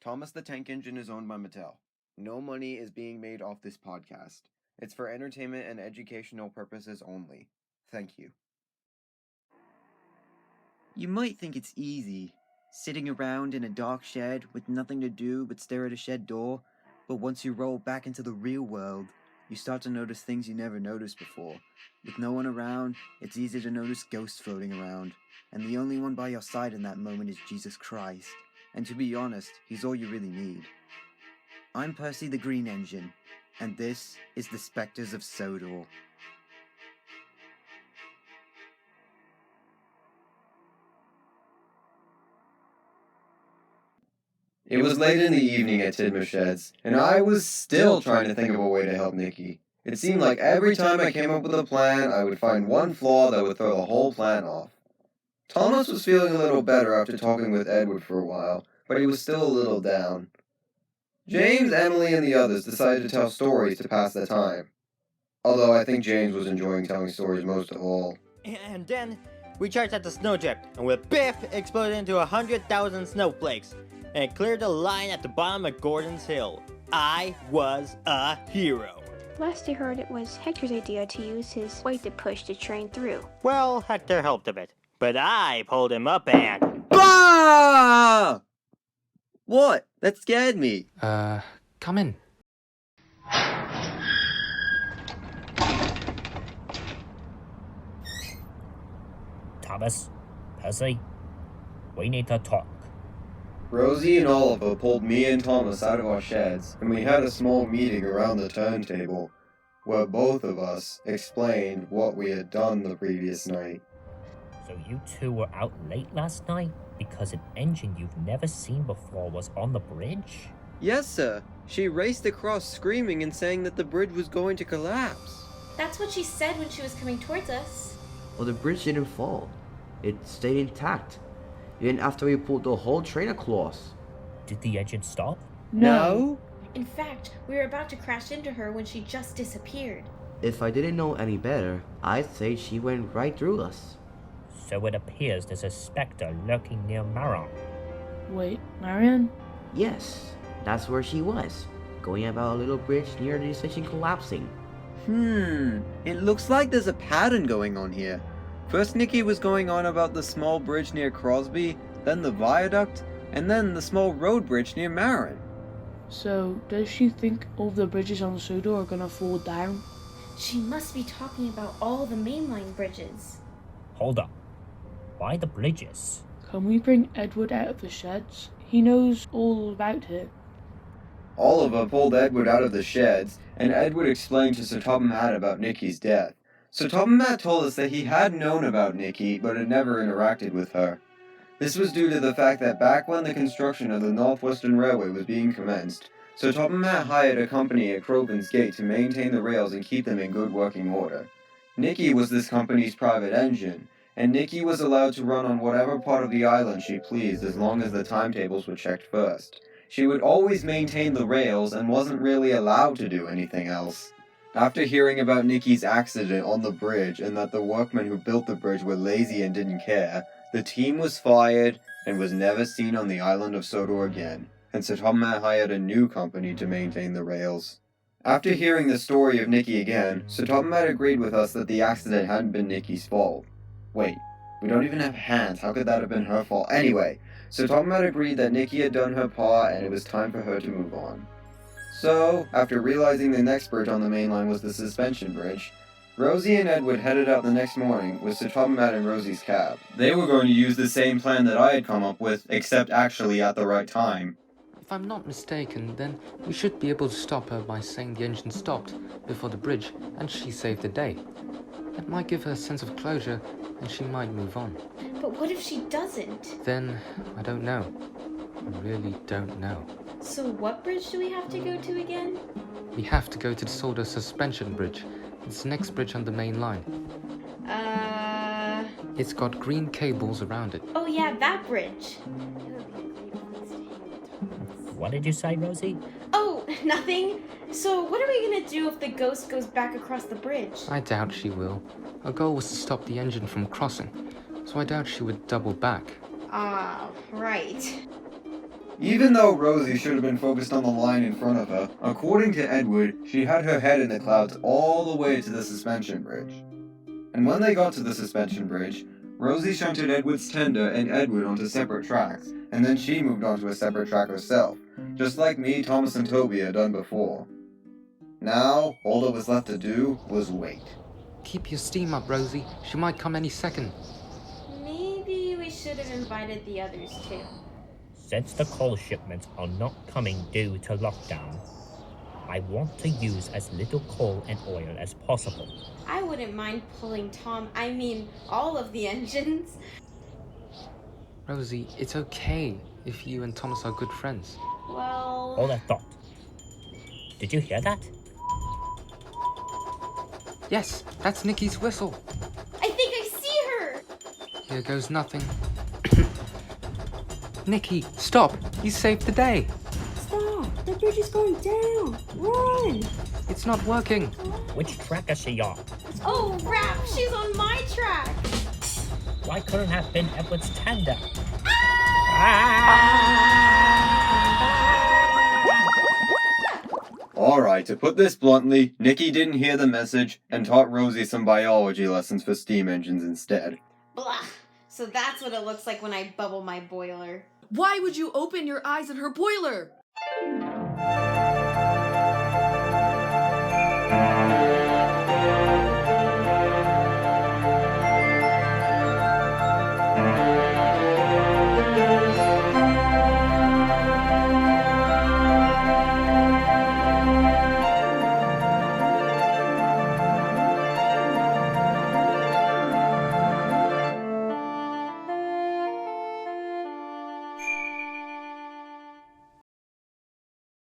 Thomas the Tank Engine is owned by Mattel. No money is being made off this podcast. It's for entertainment and educational purposes only. Thank you. You might think it's easy, sitting around in a dark shed with nothing to do but stare at a shed door, but once you roll back into the real world, you start to notice things you never noticed before. With no one around, it's easy to notice ghosts floating around, and the only one by your side in that moment is Jesus Christ. And to be honest, he's all you really need. I'm Percy the Green Engine, and this is the Specters of Sodor. It was late in the evening at Tidmouth Sheds, and I was still trying to think of a way to help Nikki. It seemed like every time I came up with a plan, I would find one flaw that would throw the whole plan off. Thomas was feeling a little better after talking with Edward for a while, but he was still a little down. James, Emily, and the others decided to tell stories to pass the time. Although I think James was enjoying telling stories most of all. And then we charged at the snowdrift, and with biff, exploded into 100,000 snowflakes, and cleared the line at the bottom of Gordon's Hill. I was a hero. Last I heard, it was Hector's idea to use his weight to push the train through. Well, Hector helped a bit, but I pulled him up and... Bah! What? That scared me. Come in. Thomas, Percy, we need to talk. Rosie and Oliver pulled me and Thomas out of our sheds, and we had a small meeting around the turntable, where both of us explained what we had done the previous night. So you two were out late last night because an engine you've never seen before was on the bridge? Yes, sir. She raced across screaming and saying that the bridge was going to collapse. That's what she said when she was coming towards us. Well, the bridge didn't fall. It stayed intact. Even after we pulled the whole train across. Did the engine stop? No? In fact, we were about to crash into her when she just disappeared. If I didn't know any better, I'd say she went right through us. So it appears there's a specter lurking near Maron. Wait, Marion? Yes, that's where she was, going about a little bridge near the station collapsing. It looks like there's a pattern going on here. First Nikki was going on about the small bridge near Crosby, then the viaduct, and then the small road bridge near Maron. So, does she think all the bridges on Sodor are gonna fall down? She must be talking about all the mainline bridges. Hold up. Why the bridges? Can we bring Edward out of the sheds? He knows all about it. Oliver pulled Edward out of the sheds, and Edward explained to Sir Topham Hatt about Nikki's death. Sir Topham Hatt told us that he had known about Nikki, but had never interacted with her. This was due to the fact that back when the construction of the Northwestern Railway was being commenced, Sir Topham Hatt hired a company at Crovan's Gate to maintain the rails and keep them in good working order. Nikki was this company's private engine, and Nikki was allowed to run on whatever part of the island she pleased as long as the timetables were checked first. She would always maintain the rails and wasn't really allowed to do anything else. After hearing about Nikki's accident on the bridge and that the workmen who built the bridge were lazy and didn't care, the team was fired and was never seen on the island of Sodor again, and Sir Topham Hatt hired a new company to maintain the rails. After hearing the story of Nikki again, Sir Topham Hatt agreed with us that the accident hadn't been Nikki's fault. Wait, we don't even have hands, how could that have been her fault? Anyway, Sir Topham Hatt agreed that Nikki had done her part and it was time for her to move on. So, after realizing the next bridge on the main line was the suspension bridge, Rosie and Edward headed out the next morning with Sir Topham Hatt in Rosie's cab. They were going to use the same plan that I had come up with, except actually at the right time. If I'm not mistaken, then we should be able to stop her by saying the engine stopped before the bridge and she saved the day. That might give her a sense of closure and she might move on. But what if she doesn't? Then, I don't know. I really don't know. So what bridge do we have to go to again? We have to go to the Sodor Suspension Bridge. It's the next bridge on the main line. It's got green cables around it. Oh yeah, that bridge. What did you say, Rosie? Oh, nothing. So what are we gonna do if the ghost goes back across the bridge? I doubt she will. Our goal was to stop the engine from crossing, so I doubt she would double back. Ah, right. Even though Rosie should have been focused on the line in front of her, according to Edward, she had her head in the clouds all the way to the suspension bridge. And when they got to the suspension bridge, Rosie shunted Edward's tender and Edward onto separate tracks, and then she moved onto a separate track herself, just like me, Thomas, and Toby had done before. Now, all that was left to do was wait. Keep your steam up, Rosie. She might come any second. Maybe we should have invited the others too. Since the coal shipments are not coming due to lockdown, I want to use as little coal and oil as possible. I wouldn't mind pulling all of the engines. Rosie, it's okay if you and Thomas are good friends. Well... Hold that thought. Did you hear that? Yes, that's Nikki's whistle. I think I see her! Here goes nothing. Nikki, stop! You saved the day! Stop! The bridge is going down! Run! It's not working! Which track is she on? Oh, rap! She's on my track! Why couldn't have been Edward's tender? Alright, to put this bluntly, Nikki didn't hear the message and taught Rosie some biology lessons for steam engines instead. Blah! So that's what it looks like when I bubble my boiler. Why would you open your eyes at her boiler?